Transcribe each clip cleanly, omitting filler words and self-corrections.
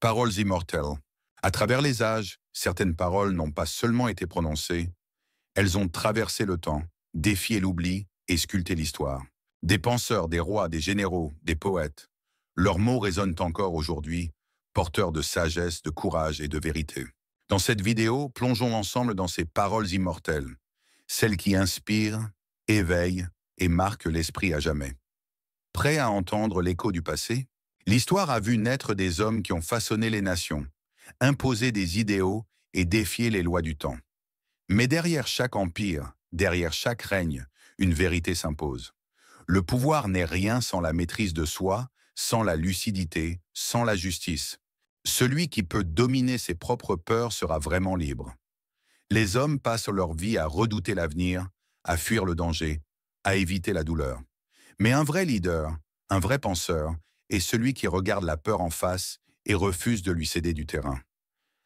Paroles immortelles. À travers les âges, certaines paroles n'ont pas seulement été prononcées, elles ont traversé le temps, défié l'oubli et sculpté l'histoire. Des penseurs, des rois, des généraux, des poètes, leurs mots résonnent encore aujourd'hui, porteurs de sagesse, de courage et de vérité. Dans cette vidéo, plongeons ensemble dans ces paroles immortelles, celles qui inspirent, éveillent et marquent l'esprit à jamais. Prêt à entendre l'écho du passé? L'histoire a vu naître des hommes qui ont façonné les nations, imposé des idéaux et défié les lois du temps. Mais derrière chaque empire, derrière chaque règne, une vérité s'impose. Le pouvoir n'est rien sans la maîtrise de soi, sans la lucidité, sans la justice. Celui qui peut dominer ses propres peurs sera vraiment libre. Les hommes passent leur vie à redouter l'avenir, à fuir le danger, à éviter la douleur. Mais un vrai leader, un vrai penseur, est celui qui regarde la peur en face et refuse de lui céder du terrain.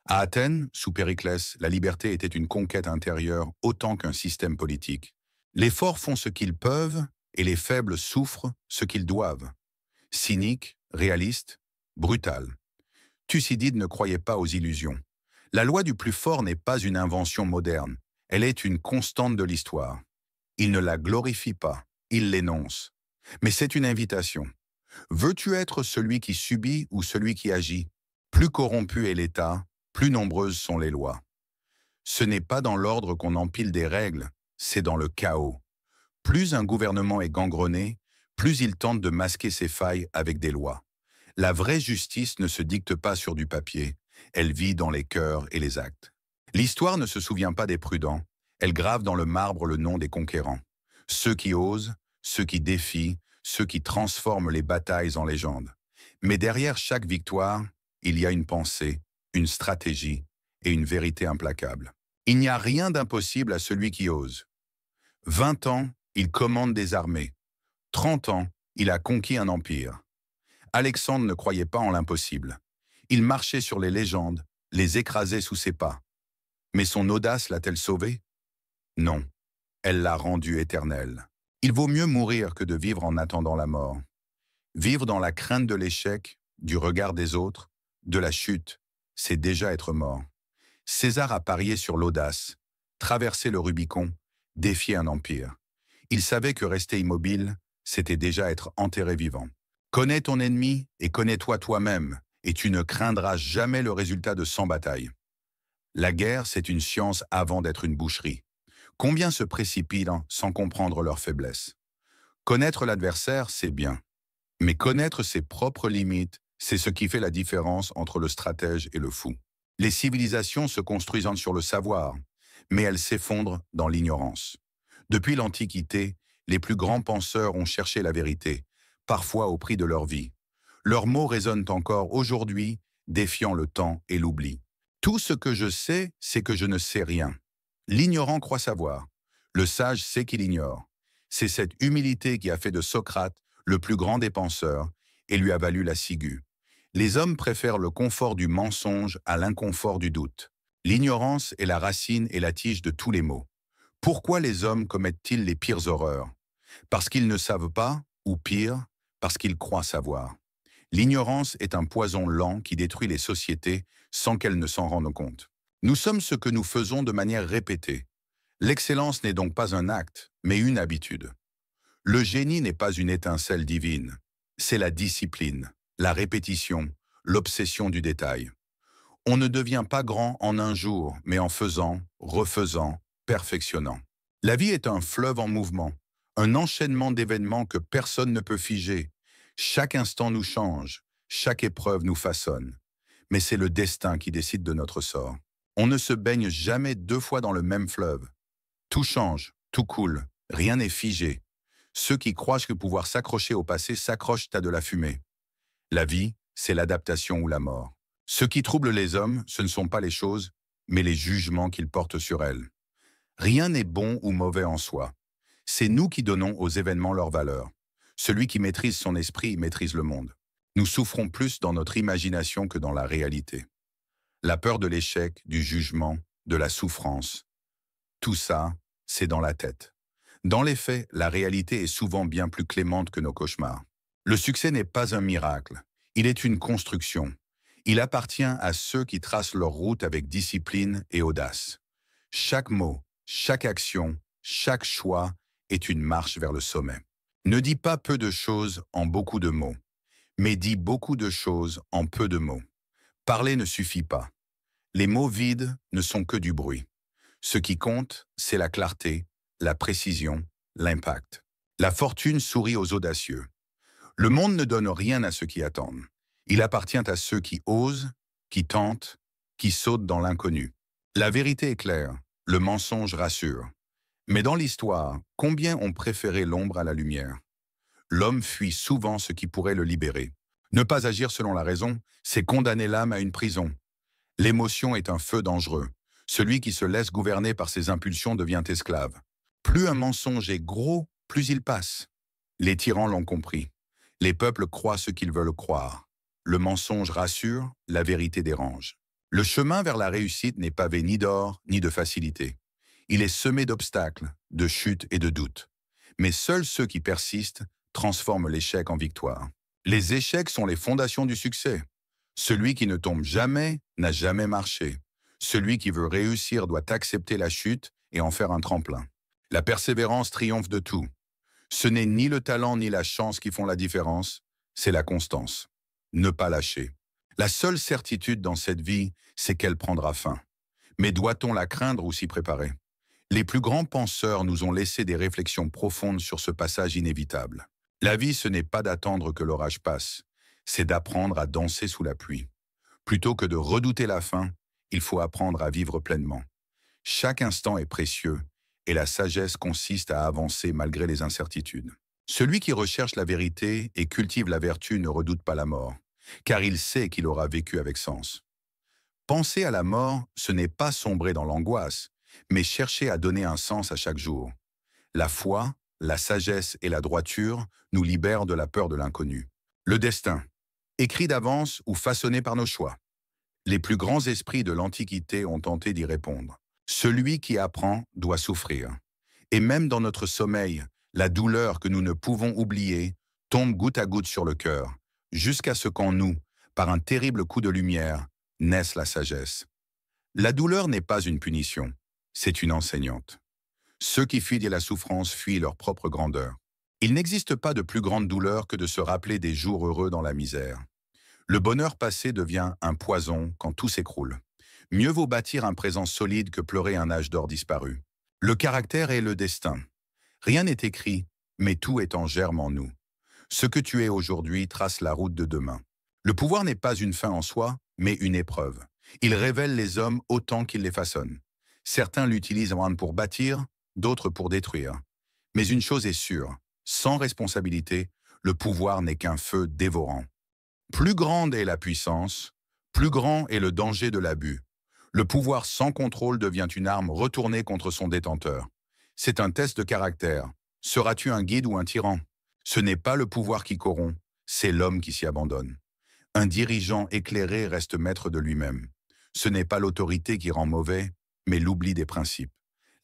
À Athènes, sous Périclès, la liberté était une conquête intérieure autant qu'un système politique. Les forts font ce qu'ils peuvent et les faibles souffrent ce qu'ils doivent. Cynique, réaliste, brutal. Thucydide ne croyait pas aux illusions. La loi du plus fort n'est pas une invention moderne, elle est une constante de l'histoire. Il ne la glorifie pas, il l'énonce. Mais c'est une invitation. Veux-tu être celui qui subit ou celui qui agit? Plus corrompu est l'État, plus nombreuses sont les lois. Ce n'est pas dans l'ordre qu'on empile des règles, c'est dans le chaos. Plus un gouvernement est gangrené, plus il tente de masquer ses failles avec des lois. La vraie justice ne se dicte pas sur du papier, elle vit dans les cœurs et les actes. L'histoire ne se souvient pas des prudents, elle grave dans le marbre le nom des conquérants. Ceux qui osent, ceux qui défient, ceux qui transforment les batailles en légendes. Mais derrière chaque victoire, il y a une pensée, une stratégie et une vérité implacable. Il n'y a rien d'impossible à celui qui ose. 20 ans, il commande des armées. 30 ans, il a conquis un empire. Alexandre ne croyait pas en l'impossible. Il marchait sur les légendes, les écrasait sous ses pas. Mais son audace l'a-t-elle sauvé? Non, elle l'a rendu éternel. Il vaut mieux mourir que de vivre en attendant la mort. Vivre dans la crainte de l'échec, du regard des autres, de la chute, c'est déjà être mort. César a parié sur l'audace, traversé le Rubicon, défié un empire. Il savait que rester immobile, c'était déjà être enterré vivant. Connais ton ennemi et connais-toi toi-même, et tu ne craindras jamais le résultat de 100 batailles. La guerre, c'est une science avant d'être une boucherie. Combien se précipitent sans comprendre leur faiblesse? Connaître l'adversaire, c'est bien. Mais connaître ses propres limites, c'est ce qui fait la différence entre le stratège et le fou. Les civilisations se construisent sur le savoir, mais elles s'effondrent dans l'ignorance. Depuis l'Antiquité, les plus grands penseurs ont cherché la vérité, parfois au prix de leur vie. Leurs mots résonnent encore aujourd'hui, défiant le temps et l'oubli. Tout ce que je sais, c'est que je ne sais rien. L'ignorant croit savoir. Le sage sait qu'il ignore. C'est cette humilité qui a fait de Socrate le plus grand des penseurs et lui a valu la ciguë. Les hommes préfèrent le confort du mensonge à l'inconfort du doute. L'ignorance est la racine et la tige de tous les maux. Pourquoi les hommes commettent-ils les pires horreurs? Parce qu'ils ne savent pas, ou pire, parce qu'ils croient savoir. L'ignorance est un poison lent qui détruit les sociétés sans qu'elles ne s'en rendent compte. Nous sommes ce que nous faisons de manière répétée. L'excellence n'est donc pas un acte, mais une habitude. Le génie n'est pas une étincelle divine, c'est la discipline, la répétition, l'obsession du détail. On ne devient pas grand en un jour, mais en faisant, refaisant, perfectionnant. La vie est un fleuve en mouvement, un enchaînement d'événements que personne ne peut figer. Chaque instant nous change, chaque épreuve nous façonne. Mais c'est le destin qui décide de notre sort. On ne se baigne jamais 2 fois dans le même fleuve. Tout change, tout coule, rien n'est figé. Ceux qui croient que pouvoir s'accrocher au passé s'accrochent à de la fumée. La vie, c'est l'adaptation ou la mort. Ce qui trouble les hommes, ce ne sont pas les choses, mais les jugements qu'ils portent sur elles. Rien n'est bon ou mauvais en soi. C'est nous qui donnons aux événements leur valeur. Celui qui maîtrise son esprit maîtrise le monde. Nous souffrons plus dans notre imagination que dans la réalité. La peur de l'échec, du jugement, de la souffrance, tout ça, c'est dans la tête. Dans les faits, la réalité est souvent bien plus clémente que nos cauchemars. Le succès n'est pas un miracle, il est une construction. Il appartient à ceux qui tracent leur route avec discipline et audace. Chaque mot, chaque action, chaque choix est une marche vers le sommet. Ne dis pas peu de choses en beaucoup de mots, mais dis beaucoup de choses en peu de mots. Parler ne suffit pas. Les mots vides ne sont que du bruit. Ce qui compte, c'est la clarté, la précision, l'impact. La fortune sourit aux audacieux. Le monde ne donne rien à ceux qui attendent. Il appartient à ceux qui osent, qui tentent, qui sautent dans l'inconnu. La vérité est claire, le mensonge rassure. Mais dans l'histoire, combien ont préféré l'ombre à la lumière? L'homme fuit souvent ce qui pourrait le libérer. Ne pas agir selon la raison, c'est condamner l'âme à une prison. L'émotion est un feu dangereux. Celui qui se laisse gouverner par ses impulsions devient esclave. Plus un mensonge est gros, plus il passe. Les tyrans l'ont compris. Les peuples croient ce qu'ils veulent croire. Le mensonge rassure, la vérité dérange. Le chemin vers la réussite n'est pavé ni d'or, ni de facilité. Il est semé d'obstacles, de chutes et de doutes. Mais seuls ceux qui persistent transforment l'échec en victoire. Les échecs sont les fondations du succès. Celui qui ne tombe jamais n'a jamais marché. Celui qui veut réussir doit accepter la chute et en faire un tremplin. La persévérance triomphe de tout. Ce n'est ni le talent ni la chance qui font la différence, c'est la constance. Ne pas lâcher. La seule certitude dans cette vie, c'est qu'elle prendra fin. Mais doit-on la craindre ou s'y préparer? Les plus grands penseurs nous ont laissé des réflexions profondes sur ce passage inévitable. La vie, ce n'est pas d'attendre que l'orage passe, c'est d'apprendre à danser sous la pluie. Plutôt que de redouter la fin, il faut apprendre à vivre pleinement. Chaque instant est précieux, et la sagesse consiste à avancer malgré les incertitudes. Celui qui recherche la vérité et cultive la vertu ne redoute pas la mort, car il sait qu'il aura vécu avec sens. Penser à la mort, ce n'est pas sombrer dans l'angoisse, mais chercher à donner un sens à chaque jour. La foi, la sagesse et la droiture nous libèrent de la peur de l'inconnu. Le destin, écrit d'avance ou façonné par nos choix. Les plus grands esprits de l'Antiquité ont tenté d'y répondre. Celui qui apprend doit souffrir. Et même dans notre sommeil, la douleur que nous ne pouvons oublier tombe goutte à goutte sur le cœur, jusqu'à ce qu'en nous, par un terrible coup de lumière, naisse la sagesse. La douleur n'est pas une punition, c'est une enseignante. Ceux qui fuient la souffrance fuient leur propre grandeur. Il n'existe pas de plus grande douleur que de se rappeler des jours heureux dans la misère. Le bonheur passé devient un poison quand tout s'écroule. Mieux vaut bâtir un présent solide que pleurer un âge d'or disparu. Le caractère est le destin. Rien n'est écrit, mais tout est en germe en nous. Ce que tu es aujourd'hui trace la route de demain. Le pouvoir n'est pas une fin en soi, mais une épreuve. Il révèle les hommes autant qu'il les façonne. Certains l'utilisent pour bâtir, d'autres pour détruire. Mais une chose est sûre, sans responsabilité, le pouvoir n'est qu'un feu dévorant. Plus grande est la puissance, plus grand est le danger de l'abus. Le pouvoir sans contrôle devient une arme retournée contre son détenteur. C'est un test de caractère. Seras-tu un guide ou un tyran? Ce n'est pas le pouvoir qui corrompt, c'est l'homme qui s'y abandonne. Un dirigeant éclairé reste maître de lui-même. Ce n'est pas l'autorité qui rend mauvais, mais l'oubli des principes.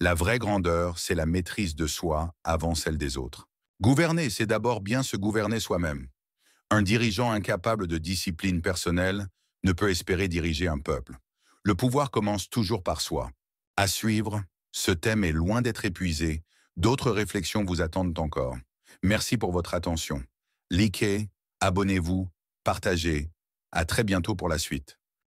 La vraie grandeur, c'est la maîtrise de soi avant celle des autres. Gouverner, c'est d'abord bien se gouverner soi-même. Un dirigeant incapable de discipline personnelle ne peut espérer diriger un peuple. Le pouvoir commence toujours par soi. À suivre, ce thème est loin d'être épuisé. D'autres réflexions vous attendent encore. Merci pour votre attention. Likez, abonnez-vous, partagez. À très bientôt pour la suite.